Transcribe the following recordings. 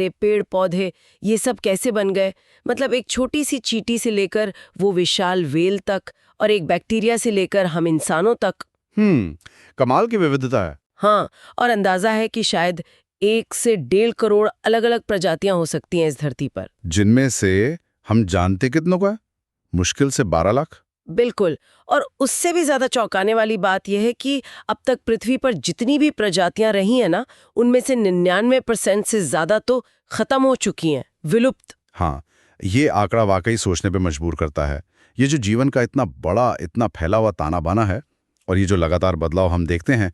ये पेड़ पौधे ये सब कैसे बन गए? मतलब एक छोटी सी चींटी से लेकर वो विशाल व्हेल तक, और एक बैक्टीरिया से लेकर हम इंसानों तक। कमाल की विविधता है। हाँ, और अंदाजा है कि शायद 1 से 1.5 करोड़ अलग अलग प्रजातियां हो सकती हैं इस धरती पर। जिनमें से हम जानते कितनों का है? मुश्किल से 12 लाख। बिल्कुल। और उससे भी ज्यादा चौंकाने वाली बात यह है कि अब तक पृथ्वी पर जितनी भी प्रजातियां रही हैं ना, उनमें से 99% से ज्यादा तो खत्म हो चुकी हैं, विलुप्त। हाँ, ये आंकड़ा वाकई सोचने पे मजबूर करता है। ये जो जीवन का इतना बड़ा, इतना फैला हुआ ताना बाना है, और ये जो लगातार बदलाव हम देखते हैं,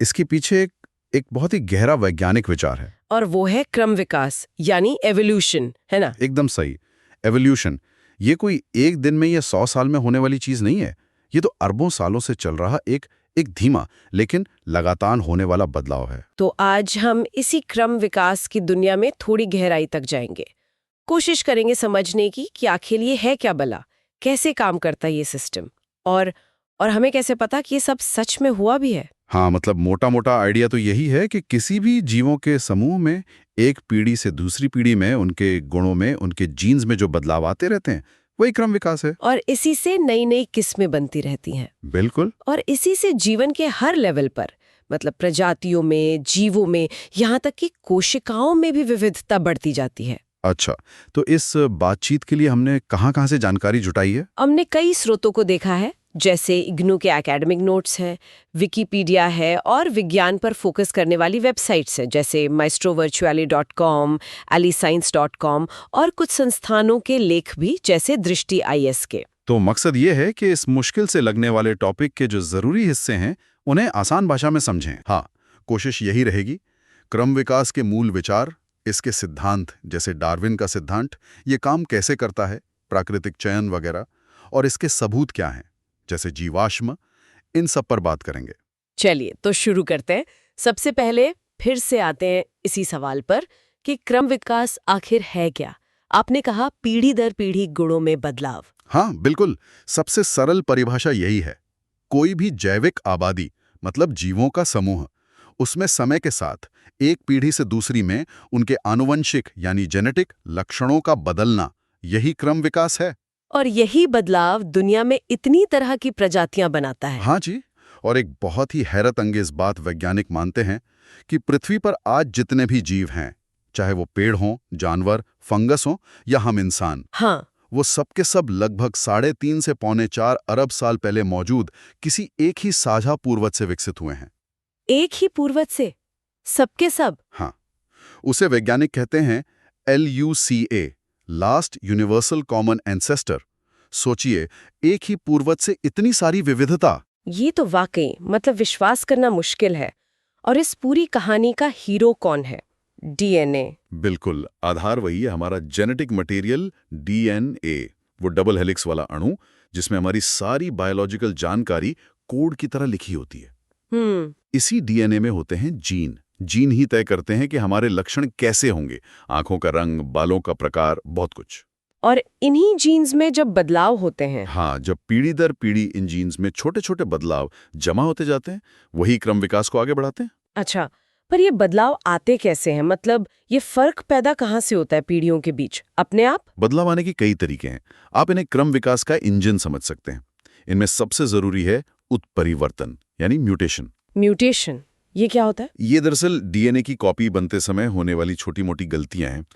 इसके पीछे एक बहुत ही गहरा वैज्ञानिक विचार है। और वो है क्रम विकास, यानी एवोल्यूशन, है ना? एकदम सही। एवोल्यूशन, ये कोई एक दिन में या 100 साल में होने वाली चीज नहीं है। ये तो अरबों सालों से चल रहा एक धीमा लेकिन लगातार होने वाला बदलाव है। तो आज हम इसी क्रम विकास की दुनिया में थोड़ी गहराई तक जाएंगे। कोशिश करेंगे समझने की कि आखिर ये है क्या भला, कैसे काम करता है ये सिस्टम, और हमें कैसे पता कि ये सब सच में हुआ भी है। हाँ, मतलब मोटा मोटा आइडिया तो यही है कि किसी भी जीवों के समूह में एक पीढ़ी से दूसरी पीढ़ी में उनके गुणों में, उनके जीन्स में जो बदलाव आते रहते हैं, वही क्रम विकास है। और इसी से नई नई किस्में बनती रहती हैं। बिल्कुल। और इसी से जीवन के हर लेवल पर, मतलब प्रजातियों में, जीवों में, यहाँ तक कि कोशिकाओं में भी विविधता बढ़ती जाती है। अच्छा, तो इस बातचीत के लिए हमने कहाँ से जानकारी जुटाई है? हमने कई स्रोतों को देखा है, जैसे इग्नू के एकेडमिक नोट्स हैं, विकिपीडिया है, और विज्ञान पर फोकस करने वाली वेबसाइट्स हैं जैसे maestrovirtually.com, aliscience.com, और कुछ संस्थानों के लेख भी जैसे दृष्टि IS के। तो मकसद ये है कि इस मुश्किल से लगने वाले टॉपिक के जो जरूरी हिस्से हैं उन्हें आसान भाषा में समझें। हाँ, कोशिश यही रहेगी। क्रम विकास के मूल विचार, इसके सिद्धांत जैसे डार्विन का सिद्धांत, ये काम कैसे करता है, प्राकृतिक चयन वगैरह, और इसके सबूत क्या हैं जैसे जीवाश्म, इन सब पर बात करेंगे। चलिए तो शुरू करते हैं। सबसे पहले फिर से आते हैं इसी सवाल पर कि क्रम विकास आखिर है क्या? आपने कहा पीढ़ी दर पीढ़ी गुणों में बदलाव। हाँ बिल्कुल, सबसे सरल परिभाषा यही है। कोई भी जैविक आबादी, मतलब जीवों का समूह, उसमें समय के साथ एक पीढ़ी से दूसरी में उनके आनुवंशिक यानी जेनेटिक लक्षणों का बदलना, यही क्रम विकास है। और यही बदलाव दुनिया में इतनी तरह की प्रजातियां बनाता है। हाँ जी, और एक बहुत ही हैरत अंगेज बात वैज्ञानिक मानते हैं कि पृथ्वी पर आज जितने भी जीव हैं, चाहे वो पेड़ हों, जानवर, फंगस हों या हम इंसान, हाँ, वो सब के सब लगभग 3.5 से 4.25 अरब साल पहले मौजूद किसी एक ही साझा पूर्वज से विकसित हुए हैं। एक ही पूर्वज से सबके सब? हाँ, उसे वैज्ञानिक कहते हैं LUCA, last universal common ancestor. सोचिए, एक ही पूर्वज से इतनी सारी विविधता। ये तो वाकई मतलब विश्वास करना मुश्किल है। और इस पूरी कहानी का हीरो कौन है? DNA। बिल्कुल, आधार वही है, हमारा जेनेटिक मटेरियल DNA, वो डबल हेलिक्स वाला अणु जिसमें हमारी सारी बायोलॉजिकल जानकारी कोड की तरह लिखी होती है। इसी DNA में होते हैं जीन। जीन ही तय करते हैं कि हमारे लक्षण कैसे होंगे, आंखों का रंग, बालों का प्रकार, बहुत कुछ। और इन्हीं जीन्स में जब बदलाव होते हैं, हाँ, जब पीढ़ी दर पीढ़ी इन जीन्स में छोटे छोटे बदलाव जमा होते जाते हैं, वही क्रम विकास को आगे बढ़ाते हैं। अच्छा, पर ये बदलाव आते कैसे हैं? मतलब ये फर्क पैदा कहाँ से होता है पीढ़ियों के बीच? अपने आप? बदलाव आने के कई तरीके हैं। आप इन्हें क्रम विकास का इंजन समझ सकते हैं। इनमें सबसे जरूरी है उत्परिवर्तन यानी म्यूटेशन। म्यूटेशन, ये क्या होता है? ये दरअसल DNA की कॉपी बनते समय होने वाली छोटी मोटी गलतियां हैं।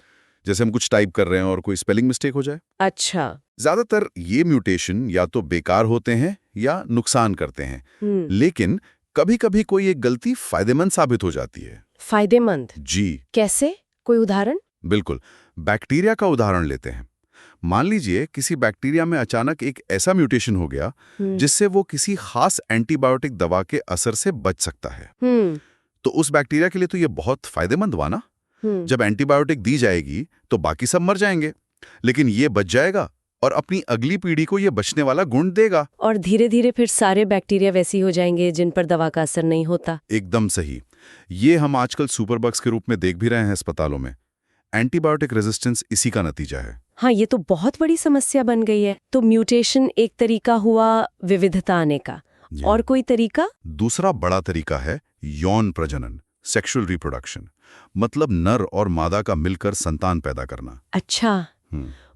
जैसे हम कुछ टाइप कर रहे हैं और कोई स्पेलिंग मिस्टेक हो जाए। अच्छा। ज्यादातर ये म्यूटेशन या तो बेकार होते हैं या नुकसान करते हैं, लेकिन कभी-कभी कोई एक गलती फायदेमंद साबित हो जाती है। फायदेमंद? जी कैसे? कोई उदाहरण? बिल्कुल, बैक्टीरिया का उदाहरण लेते हैं। मान लीजिए किसी बैक्टीरिया में अचानक एक ऐसा म्यूटेशन हो गया जिससे वो किसी खास एंटीबायोटिक दवा के असर से बच सकता है। तो उस बैक्टीरिया के लिए तो ये बहुत फायदेमंद हुआ ना। जब एंटीबायोटिक दी जाएगी तो बाकी सब मर जाएंगे, लेकिन ये बच जाएगा और अपनी अगली पीढ़ी को ये बचने वाला गुण देगा। और धीरे धीरे फिर सारे बैक्टीरिया वैसी हो जाएंगे जिन पर दवा का असर नहीं होता। एकदम सही। ये हम आजकल सुपरबग्स के रूप में देख भी रहे हैं अस्पतालों में। एंटीबायोटिक रेजिस्टेंस इसी का नतीजा है। हाँ, ये तो बहुत बड़ी समस्या बन गई है। तो म्यूटेशन एक तरीका हुआ विविधता आने का, और कोई तरीका? दूसरा बड़ा तरीका है यौन प्रजनन, सेक्सुअल रिप्रोडक्शन, मतलब नर और मादा का मिलकर संतान पैदा करना। अच्छा,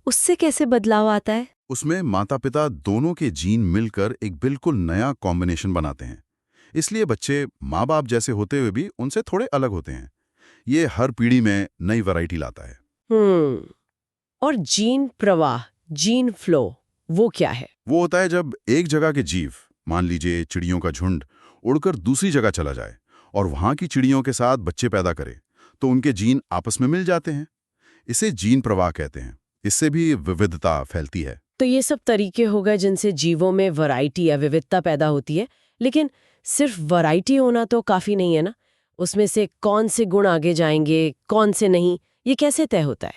उससे कैसे बदलाव आता है? उसमें माता पिता दोनों के जीन मिलकर एक बिल्कुल नया कॉम्बिनेशन बनाते हैं। इसलिए बच्चे माँ बाप जैसे होते हुए भी उनसे थोड़े अलग होते हैं। ये हर पीढ़ी में नई वैरायटी लाता है। और जीन प्रवाह, जीन फ्लो, वो क्या है? वो होता है जब एक जगह के जीव, मान लीजिए चिड़ियों का झुंड, उड़कर दूसरी जगह चला जाए और वहां की चिड़ियों के साथ बच्चे पैदा करे, तो उनके जीन आपस में मिल जाते हैं। इसे जीन प्रवाह कहते हैं। इससे भी विविधता फैलती है। तो ये सब तरीके हो गए जिनसे जीवों में वैरायटी या विविधता पैदा होती है। लेकिन सिर्फ वैरायटी होना तो काफी नहीं है ना? उसमें से कौन से गुण आगे जाएंगे, कौन से नहीं, ये कैसे तय होता है?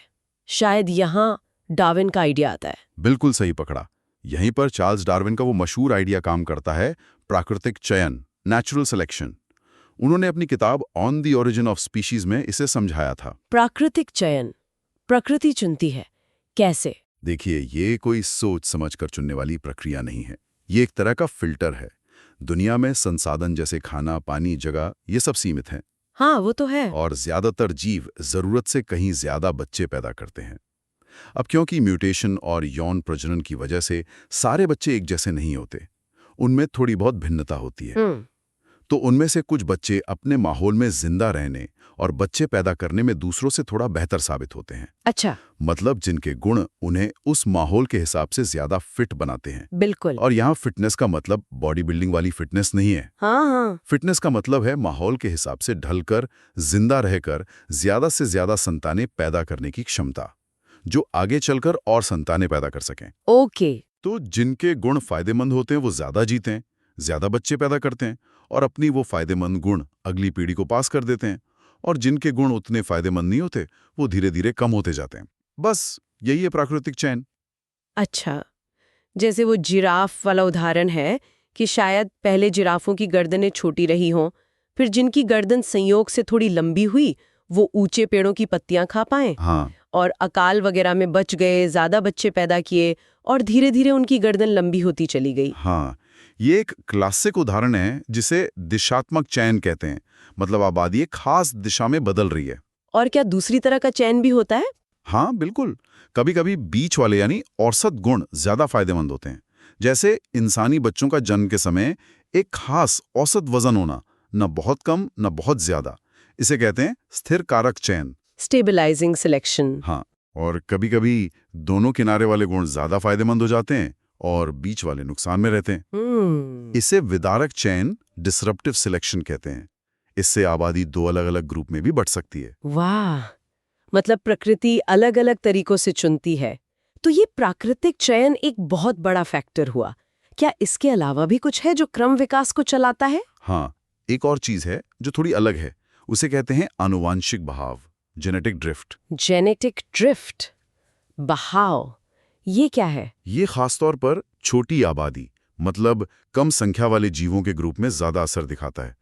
शायद यहाँ डार्विन का आइडिया आता है। बिल्कुल सही पकड़ा। यहीं पर चार्ल्स डार्विन का वो मशहूर आइडिया काम करता है, प्राकृतिक चयन, नेचुरल सिलेक्शन। उन्होंने अपनी किताब on the origin of species में इसे समझाया था। प्राकृतिक चयन, प्रकृति चुनती है, कैसे? देखिए, ये कोई सोच समझकर चुनने वाली प्रक्रिया नहीं है। ये एक तरह का फिल्टर है। दुनिया में संसाधन जैसे खाना, पानी, जगह, ये सब सीमित हैं। हाँ, वो तो है। और ज्यादातर जीव जरूरत से कहीं ज्यादा बच्चे पैदा करते हैं। अब क्योंकि म्यूटेशन और यौन प्रजनन की वजह से सारे बच्चे एक जैसे नहीं होते, उनमें थोड़ी बहुत भिन्नता होती है। तो उनमें से कुछ बच्चे अपने माहौल में जिंदा रहने और बच्चे पैदा करने में दूसरों से थोड़ा बेहतर साबित होते हैं। अच्छा, मतलब जिनके गुण उन्हें उस माहौल के हिसाब से ज्यादा फिट बनाते हैं। बिल्कुल। और यहाँ फिटनेस का मतलब बॉडी बिल्डिंग वाली फिटनेस नहीं है। हाँ। फिटनेस का मतलब है माहौल के हिसाब से ढलकर, जिंदा रहकर ज्यादा से ज्यादा संतानें पैदा करने की क्षमता, जो आगे चलकर और संतानें पैदा कर सकें। ओके। तो जिनके गुण फायदेमंद होते हैं वो ज्यादा जीते हैं, ज्यादा बच्चे पैदा करते हैं और अपनी वो फायदेमंद गुण अगली पीढ़ी को पास कर देते हैं। और जिनके गुण उतने फायदेमंद नहीं होते, वो धीरे धीरे कम होते जाते हैं। बस यही है प्राकृतिक चयन। अच्छा, जैसे वो जिराफ वाला उदाहरण है कि शायद पहले जिराफों की गर्दनें छोटी रही हों, फिर जिनकी गर्दन संयोग से थोड़ी लंबी हुई, वो ऊंचे पेड़ों की पत्तियां खा पाएं। हाँ, और अकाल वगैरह में बच गए, ज्यादा बच्चे पैदा किए और धीरे धीरे उनकी गर्दन लंबी होती चली गई। हाँ, ये एक क्लासिक उदाहरण है जिसे दिशात्मक चयन कहते हैं। मतलब आबादी एक खास दिशा में बदल रही है। और क्या दूसरी तरह का चयन भी होता है? हाँ, बिल्कुल। कभी कभी बीच वाले यानी औसत गुण ज्यादा फायदेमंद होते हैं। जैसे इंसानी बच्चों का जन्म के समय एक खास औसत वजन होना, न बहुत कम न बहुत ज्यादा। इसे कहते हैं स्थिर कारक चयन, स्टेबलाइजिंग सिलेक्शन। हाँ। और कभी कभी दोनों किनारे वाले गुण ज्यादा फायदेमंद हो जाते हैं और बीच वाले नुकसान में रहते हैं। इसे विदारक चयन, डिसरप्टिव सिलेक्शन कहते हैं। इससे आबादी दो अलग अलग ग्रुप में भी बढ़ सकती है। वाह, मतलब प्रकृति अलग अलग तरीकों से चुनती है। तो ये प्राकृतिक चयन एक बहुत बड़ा फैक्टर हुआ। क्या इसके अलावा भी कुछ है जो क्रम विकास को चलाता है? हाँ, एक और चीज है जो थोड़ी अलग है। उसे कहते हैं आनुवांशिक बहाव, जेनेटिक ड्रिफ्ट। जेनेटिक ड्रिफ्ट, बहाव, ये क्या है? ये खासतौर पर छोटी आबादी, मतलब कम संख्या वाले जीवों के ग्रुप में ज्यादा असर दिखाता है।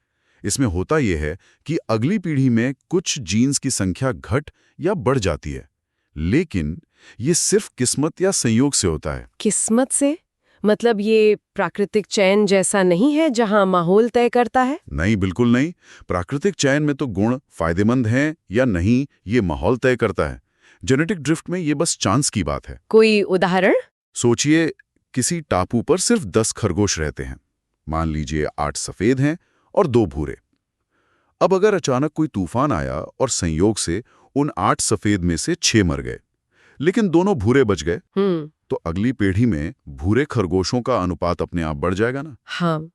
इसमें होता यह है कि अगली पीढ़ी में कुछ जीन्स की संख्या घट या बढ़ जाती है, लेकिन ये सिर्फ किस्मत या संयोग से होता है। किस्मत से? मतलब ये प्राकृतिक चयन जैसा नहीं है जहां माहौल तय करता है? नहीं, बिल्कुल नहीं। प्राकृतिक चयन में तो गुण फायदेमंद हैं या नहीं, ये माहौल तय करता है। जेनेटिक ड्रिफ्ट में ये बस चांस की बात है। कोई उदाहरण? सोचिए, किसी टापू पर सिर्फ 10 खरगोश रहते हैं। मान लीजिए 8 सफेद हैं और 2 भूरे। अब अगर अचानक कोई तूफान आया और संयोग से उन 8 सफेद में से 6 मर गए, लेकिन दोनों भूरे बच गए, तो अगली पीढ़ी में भूरे खरगोशों का अनुपात अपने आप बढ़ जाएगा ना? हाँ,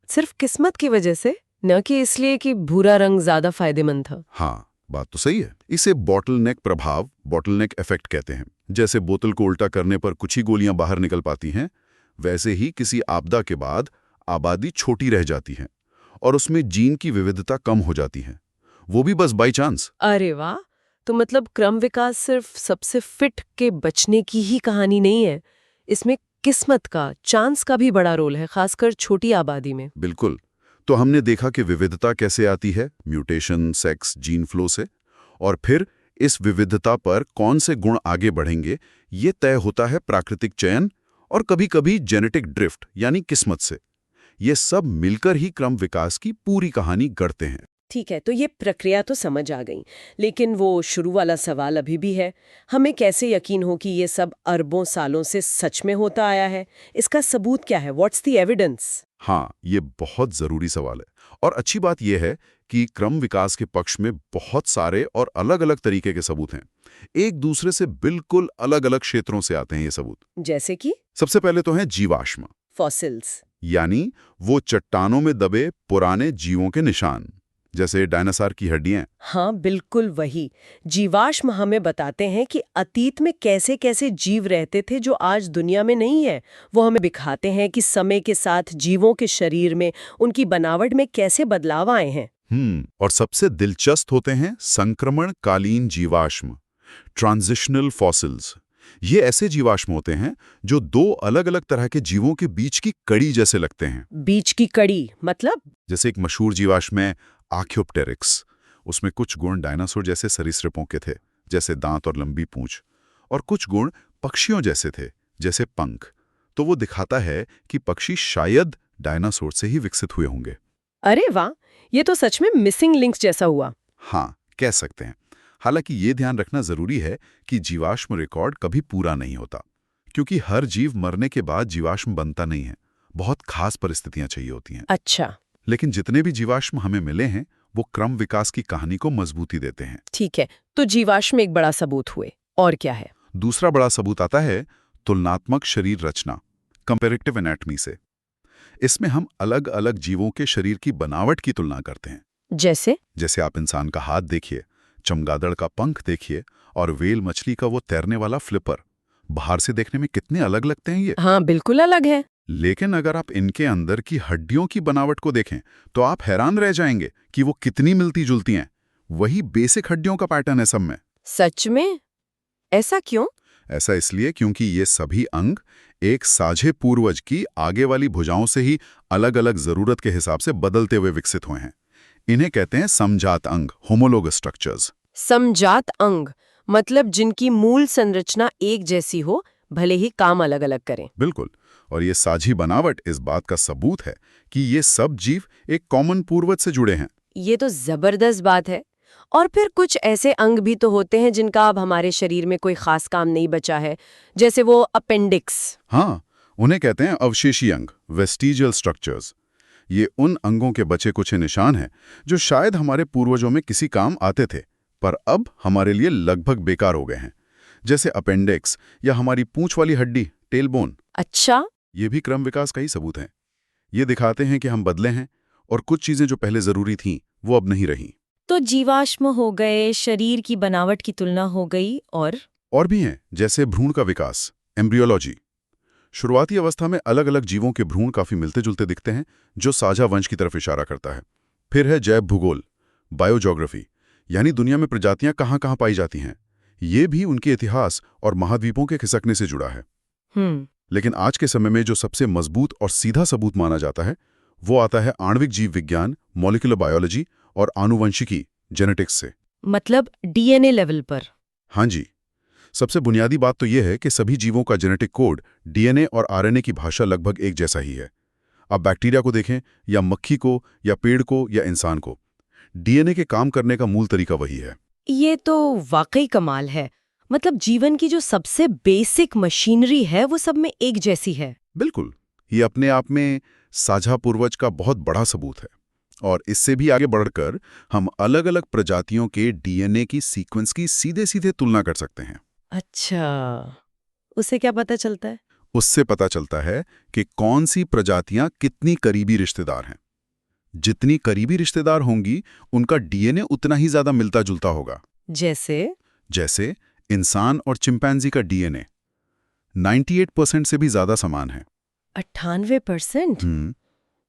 सिर्फ किस्मत की वजह से, न कि इसलिए कि भूरा रंग ज्यादा फायदेमंद था। हाँ, बात तो सही है। इसे बॉटलनेक प्रभाव, बॉटलनेक इफेक्ट कहते हैं। जैसे बोतल को उल्टा करने पर कुछ ही गोलियां बाहर निकल पाती हैं, वैसे ही किसी आपदा के बाद आबादी छोटी रह जाती है और उसमें जीन की विविधता कम हो जाती है, वो भी बस बाई चांस। अरे वाह, तो मतलब क्रम विकास सिर्फ सबसे फिट के बचने की ही कहानी नहीं है, इसमें किस्मत का, चांस का भी बड़ा रोल है, खासकर छोटी आबादी में। बिल्कुल। तो हमने देखा कि विविधता कैसे आती है, म्यूटेशन, सेक्स, जीन फ्लो से, और फिर इस विविधता पर कौन से गुण आगे बढ़ेंगे ये तय होता है प्राकृतिक चयन और कभी-कभी जेनेटिक ड्रिफ्ट यानी किस्मत से। ये सब मिलकर ही क्रम विकास की पूरी कहानी गढ़ते हैं। ठीक है, तो ये प्रक्रिया तो समझ आ गई, लेकिन वो शुरू वाला सवाल अभी भी है। हमें कैसे यकीन हो कि ये सब अरबों सालों से सच में होता आया है? इसका सबूत क्या है? What's the evidence? हाँ, ये बहुत जरूरी सवाल है। और अच्छी बात यह है कि क्रम विकास के पक्ष में बहुत सारे और अलग-अलग तरीके के सबूत हैं। एक दूसरे से बिल्कुल अलग-अलग क्षेत्रों से आते हैं ये सबूत। जैसे कि सबसे पहले तो है जीवाश्म, फॉसिल्स। यानी वो चट्टानों में दबे पुराने जीवों के निशान, जैसे डायनासोर की हड्डियां। हाँ, बिल्कुल वही। जीवाश्म हमें बताते हैं कि अतीत में कैसे कैसे जीव रहते थे जो आज दुनिया में नहीं है। वो हमें दिखाते हैं कि समय के साथ जीवों के शरीर में, उनकी बनावट में कैसे बदलाव आए हैं। और सबसे दिलचस्प होते हैं संक्रमणकालीन जीवाश्म, ट्रांजिशनल फॉसिल्स। ये ऐसे जीवाश्म होते हैं जो दो अलग-अलग तरह के जीवों के बीच की कड़ी जैसे लगते हैं। बीच की कड़ी मतलब? जैसे एक मशहूर जीवाश्म है आर्कियोप्टेरिक्स। उसमें कुछ गुण डायनासोर जैसे सरीसृपों के थे, जैसे दांत और लंबी पूंछ, और कुछ गुण पक्षियों जैसे थे, जैसे पंख। तो वो दिखाता है कि पक्षी शायद डायनासोर से ही विकसित हुए होंगे। अरे वाह, ये तो सच में मिसिंग लिंक्स जैसा हुआ। हाँ, कह सकते हैं। हालांकि ये ध्यान रखना जरूरी है कि जीवाश्म रिकॉर्ड कभी पूरा नहीं होता, क्योंकि हर जीव मरने के बाद जीवाश्म बनता नहीं है। बहुत खास परिस्थितियां चाहिए होती हैं। अच्छा, लेकिन जितने भी जीवाश्म हमें मिले हैं, वो क्रम विकास की कहानी को मजबूती देते हैं। ठीक है। तो जीवाश्म एक बड़ा सबूत हुए, और क्या है? दूसरा बड़ा सबूत आता है तुलनात्मक शरीर रचना, कंपैरेटिव एनाटॉमी से। इसमें हम अलग-अलग जीवों के शरीर की बनावट की तुलना करते हैं। जैसे आप इंसान का हाथ देखिए, चमगादड़ का पंख देखिए, और व्हेल मछली का वो तैरने वाला फ्लिपर। बाहर से देखने में कितने अलग लगते हैं ये। हाँ, बिल्कुल अलग है। लेकिन अगर आप इनके अंदर की हड्डियों की बनावट को देखें, तो आप हैरान रह जाएंगे कि वो कितनी मिलती जुलती हैं। वही बेसिक हड्डियों का पैटर्न है सब में। सच में? ऐसा क्यों? ऐसा इसलिए क्योंकि ये सभी अंग एक साझे पूर्वज की आगे वाली भुजाओं से ही अलग-अलग जरूरत के हिसाब से बदलते हुए विकसित हुए हैं। इन्हें कहते हैं समजात अंग, होमोलोगस स्ट्रक्चर्स। समजात अंग मतलब जिनकी मूल संरचना एक जैसी हो, भले ही काम अलग-अलग करें। बिल्कुल। और ये साझी बनावट इस बात का सबूत है कि ये सब जीव एक कॉमन पूर्वज से जुड़े हैं। ये तो जबरदस्त बात है। और फिर कुछ ऐसे अंग भी तो होते हैं जिनका अब हमारे शरीर में कोई खास काम नहीं बचा है, जैसे वो अपेंडिक्स। हाँ, उन्हें कहते हैं अवशेषी अंग, वेस्टिजियल स्ट्रक्चर्स। ये उन अंगों के बचे कुछ निशान हैं जो शायद हमारे पूर्वजों में किसी काम आते थे, पर अब हमारे लिए लगभग बेकार हो गए हैं। जैसे अपेंडिक्स या हमारी पूंछ वाली हड्डी, टेलबोन। अच्छा, ये भी क्रम विकास का ही सबूत है। ये दिखाते हैं कि हम बदले हैं और कुछ चीजें जो पहले जरूरी थीं, वो अब नहीं रही। तो जीवाश्म हो गए, शरीर की बनावट की तुलना हो गई, और भी हैं, जैसे भ्रूण का विकास, एम्ब्रियोलॉजी। शुरुआती अवस्था में अलग अलग जीवों के भ्रूण काफी मिलते जुलते दिखते हैं, जो साझा वंश की तरफ इशारा करता है। फिर है जैव भूगोल, बायोजोग्राफी, यानी दुनिया में प्रजातियां कहाँ कहाँ पाई जाती हैं। ये भी उनके इतिहास और महाद्वीपों के खिसकने से जुड़ा है। लेकिन आज के समय में जो सबसे मजबूत और सीधा सबूत माना जाता है, वो आता है आणविक जीव विज्ञान, मॉलिक्यूलर बायोलॉजी और आनुवंशिकी, जेनेटिक्स से। मतलब डीएनए लेवल पर। हाँ जी। सबसे बुनियादी बात तो यह है कि सभी जीवों का जेनेटिक कोड, डीएनए और आरएनए की भाषा लगभग एक जैसा ही है। आप बैक्टीरिया को देखें, या मक्खी को, या पेड़ को, या इंसान को, डीएनए के काम करने का मूल तरीका वही है। ये तो वाकई कमाल है। मतलब जीवन की जो सबसे बेसिक मशीनरी है वो सब में एक जैसी है। बिल्कुल। ये अपने आप में साझा पूर्वज का बहुत बड़ा सबूत है। और इससे भी आगे बढ़कर हम अलग अलग प्रजातियों के डीएनए की सीक्वेंस की सीधे सीधे तुलना कर सकते हैं। अच्छा, उससे क्या पता चलता है? उससे पता चलता है कि कौन सी प्रजातियां कितनी करीबी रिश्तेदार हैं। जितनी करीबी रिश्तेदार होंगी, उनका डीएनए उतना ही ज्यादा मिलता जुलता होगा। जैसे इंसान और चिंपैंजी का डीएनए 98% से भी ज्यादा समान है। 98%?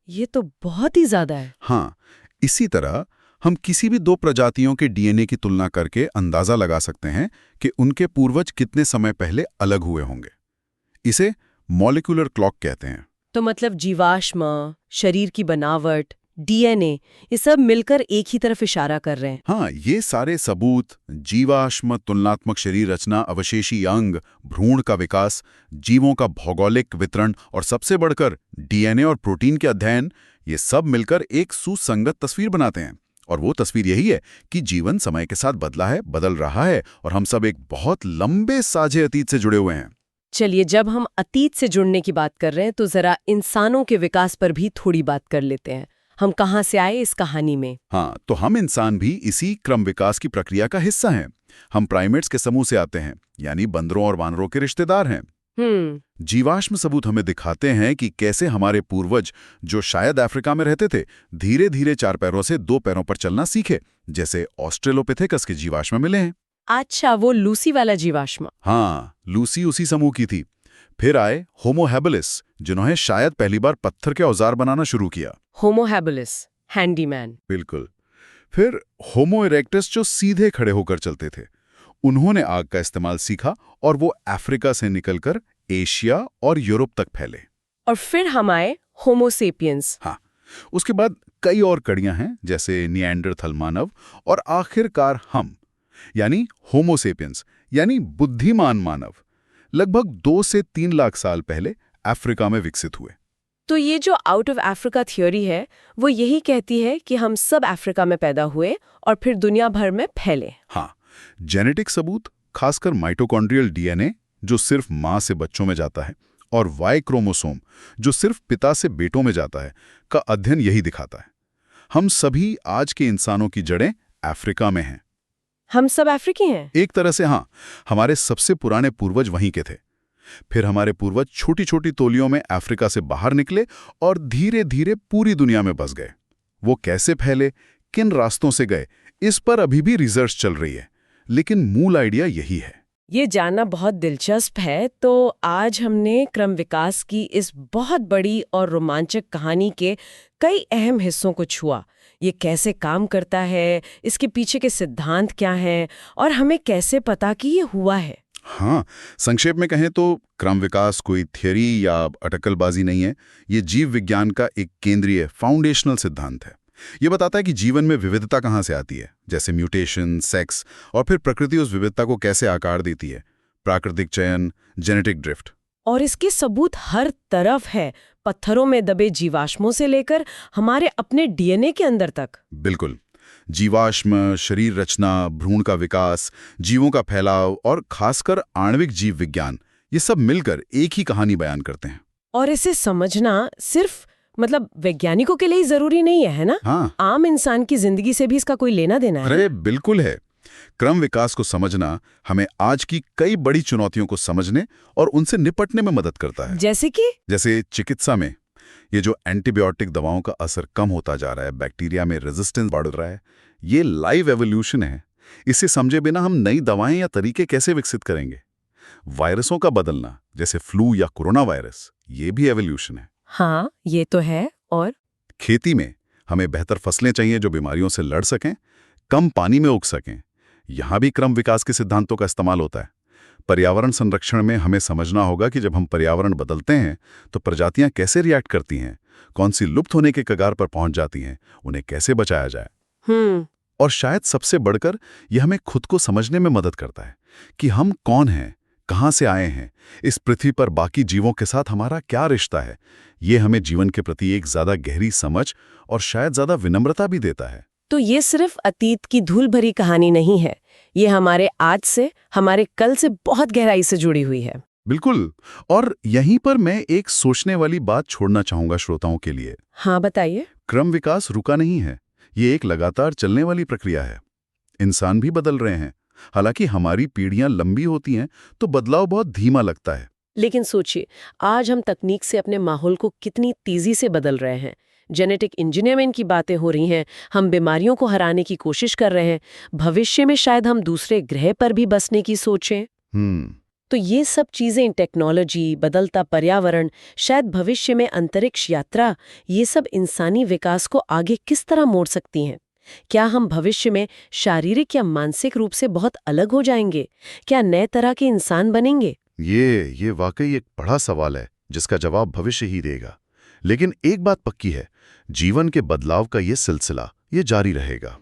ये तो बहुत ही ज्यादा है। हाँ, इसी तरह हम किसी भी दो प्रजातियों के डीएनए की तुलना करके अंदाजा लगा सकते हैं कि उनके पूर्वज कितने समय पहले अलग हुए होंगे। इसे मॉलिक्यूलर क्लॉक कहते हैं। तो मतलब जीवाश्म, शरीर की बनावट, डीएनए, ये सब मिलकर एक ही तरफ इशारा कर रहे हैं। हाँ, ये सारे सबूत, जीवाश्म, तुलनात्मक शरीर रचना, अवशेषी अंग, भ्रूण का विकास, जीवों का भौगोलिक वितरण और सबसे बढ़कर डीएनए और प्रोटीन के अध्ययन, ये सब मिलकर एक सुसंगत तस्वीर बनाते हैं। और वो तस्वीर यही है कि जीवन समय के साथ बदला है, बदल रहा है, और हम सब एक बहुत लंबे साझे अतीत से जुड़े हुए हैं। चलिए, जब हम अतीत से जुड़ने की बात कर रहे हैं तो जरा इंसानों के विकास पर भी थोड़ी बात कर लेते हैं। हम कहाँ से आए इस कहानी में? हाँ, तो हम इंसान भी इसी क्रम विकास की प्रक्रिया का हिस्सा हैं। हम प्राइमेट्स के समूह से आते हैं, यानी बंदरों और वानरों के रिश्तेदार हैं। जीवाश्म सबूत हमें दिखाते हैं कि कैसे हमारे पूर्वज, जो शायद अफ्रीका में रहते थे, धीरे धीरे 4 पैरों से 2 पैरों पर चलना सीखे, जैसे ऑस्ट्रेलोपिथेकस के जीवाश्म मिले हैं। अच्छा, वो लूसी वाला जीवाश्म। हाँ, लूसी उसी समूह की थी। फिर आए होमो हैबिलिस, जिन्होंने शायद पहली बार पत्थर के औजार बनाना शुरू किया। Homo habilis, handyman. बिल्कुल। फिर होमो इरेक्टस, जो सीधे खड़े होकर चलते थे। उन्होंने आग का इस्तेमाल सीखा और वो अफ्रीका से निकलकर एशिया और यूरोप तक फैले। और फिर हम आए होमो सेपियंस। हाँ, उसके बाद कई और कड़ियां हैं, जैसे निएंडरथल मानव, और आखिरकार हम, यानी होमो सेपियंस, यानी बुद्धिमान मानव, लगभग 2 से 3 लाख साल पहले अफ्रीका में विकसित हुए। तो ये जो आउट ऑफ अफ्रीका थ्योरी है, वो यही कहती है कि हम सब अफ्रीका में पैदा हुए और फिर दुनिया भर में फैले। हाँ, जेनेटिक सबूत, खासकर माइटोकॉन्ड्रियल डीएनए, जो सिर्फ मां से बच्चों में जाता है, और वाई क्रोमोसोम, जो सिर्फ पिता से बेटों में जाता है, का अध्ययन यही दिखाता है। हम सभी आज के इंसानों की जड़ें अफ्रीका में हैं। हम सब अफ्रीकी हैं? एक तरह से हाँ, हमारे सबसे पुराने पूर्वज वहीं के थे। फिर हमारे पूर्वज छोटी छोटी तोलियों में अफ्रीका से बाहर निकले और धीरे धीरे पूरी दुनिया में बस गए। वो कैसे फैले, किन रास्तों से गए, इस पर अभी भी रिसर्च चल रही है, लेकिन मूल आइडिया यही है। ये जानना बहुत दिलचस्प है। तो आज हमने क्रम विकास की इस बहुत बड़ी और रोमांचक कहानी के कई अहम हिस्सों को छुआ। ये कैसे काम करता है, इसके पीछे के सिद्धांत क्या हैं, और हमें कैसे पता कि ये हुआ है। हाँ, संक्षेप में कहें तो क्रम विकास कोई थियरी या अटकलबाजी नहीं है। ये जीव विज्ञान का एक केंद्रीय फाउंडेशनल सिद्धांत है। ये बताता है कि जीवन में विविधता कहाँ से आती है, जैसे म्यूटेशन, सेक्स, और फिर प्रकृति उस विविधता को कैसे आकार देती है, प्राकृतिक चयन, जेनेटिक ड्रिफ्ट। और इसके सबूत हर तरफ है, पत्थरों में दबे जीवाश्मों से लेकर हमारे अपने डीएनए के अंदर तक। बिल्कुल। जीवाश्म, शरीर रचना, भ्रूण का विकास, जीवों का फैलाव और खासकर आणविक जीव विज्ञान, ये सब मिलकर एक ही कहानी बयान करते हैं। और इसे समझना सिर्फ वैज्ञानिकों के लिए जरूरी नहीं है ना? हाँ, आम इंसान की जिंदगी से भी इसका कोई लेना देना है। अरे बिल्कुल है। क्रम विकास को समझना हमें आज की कई बड़ी चुनौतियों को समझने और उनसे निपटने में मदद करता है। जैसे चिकित्सा में ये जो एंटीबायोटिक दवाओं का असर कम होता जा रहा है, बैक्टीरिया में रेजिस्टेंस बढ़ रहा है, ये लाइव एवोल्यूशन है। इसे समझे बिना हम नई दवाएं या तरीके कैसे विकसित करेंगे? वायरसों का बदलना, जैसे फ्लू या कोरोना वायरस, ये भी एवोल्यूशन है। हाँ, ये तो है। और खेती में हमें बेहतर फसलें चाहिए जो बीमारियों से लड़ सकें, कम पानी में उग सकें। यहां भी क्रम विकास के सिद्धांतों का इस्तेमाल होता है। पर्यावरण संरक्षण में हमें समझना होगा कि जब हम पर्यावरण बदलते हैं तो प्रजातियां कैसे रिएक्ट करती हैं, कौन सी लुप्त होने के कगार पर पहुंच जाती हैं, उन्हें कैसे बचाया जाए। और शायद सबसे बढ़कर यह हमें खुद को समझने में मदद करता है कि हम कौन हैं, कहां से आए हैं, इस पृथ्वी पर बाकी जीवों के साथ हमारा क्या रिश्ता है। ये हमें जीवन के प्रति एक ज्यादा गहरी समझ और शायद ज्यादा विनम्रता भी देता है। तो ये सिर्फ अतीत की धूल भरी कहानी नहीं है, ये हमारे आज से, हमारे कल से बहुत गहराई से जुड़ी हुई है। बिल्कुल। और यहीं पर मैं एक सोचने वाली बात छोड़ना चाहूंगा श्रोताओं के लिए। हाँ, बताइए। क्रम विकास रुका नहीं है, ये एक लगातार चलने वाली प्रक्रिया है। इंसान भी बदल रहे हैं। हालांकि हमारी पीढ़ियां लंबी होती हैं तो बदलाव बहुत धीमा लगता है। लेकिन सोचिए, आज हम तकनीक से अपने माहौल को कितनी तेजी से बदल रहे हैं। जेनेटिक इंजीनियरिंग की बातें हो रही हैं, हम बीमारियों को हराने की कोशिश कर रहे हैं। भविष्य में शायद हम दूसरे ग्रह पर भी बसने की सोचें। तो ये सब चीजें, टेक्नोलॉजी, बदलता पर्यावरण, शायद भविष्य में अंतरिक्ष यात्रा, ये सब इंसानी विकास को आगे किस तरह मोड़ सकती हैं? क्या हम भविष्य में शारीरिक या मानसिक रूप से बहुत अलग हो जाएंगे? क्या नए तरह के इंसान बनेंगे? ये वाकई एक बड़ा सवाल है जिसका जवाब भविष्य ही देगा। लेकिन एक बात पक्की है, जीवन के बदलाव का ये सिलसिला ये जारी रहेगा।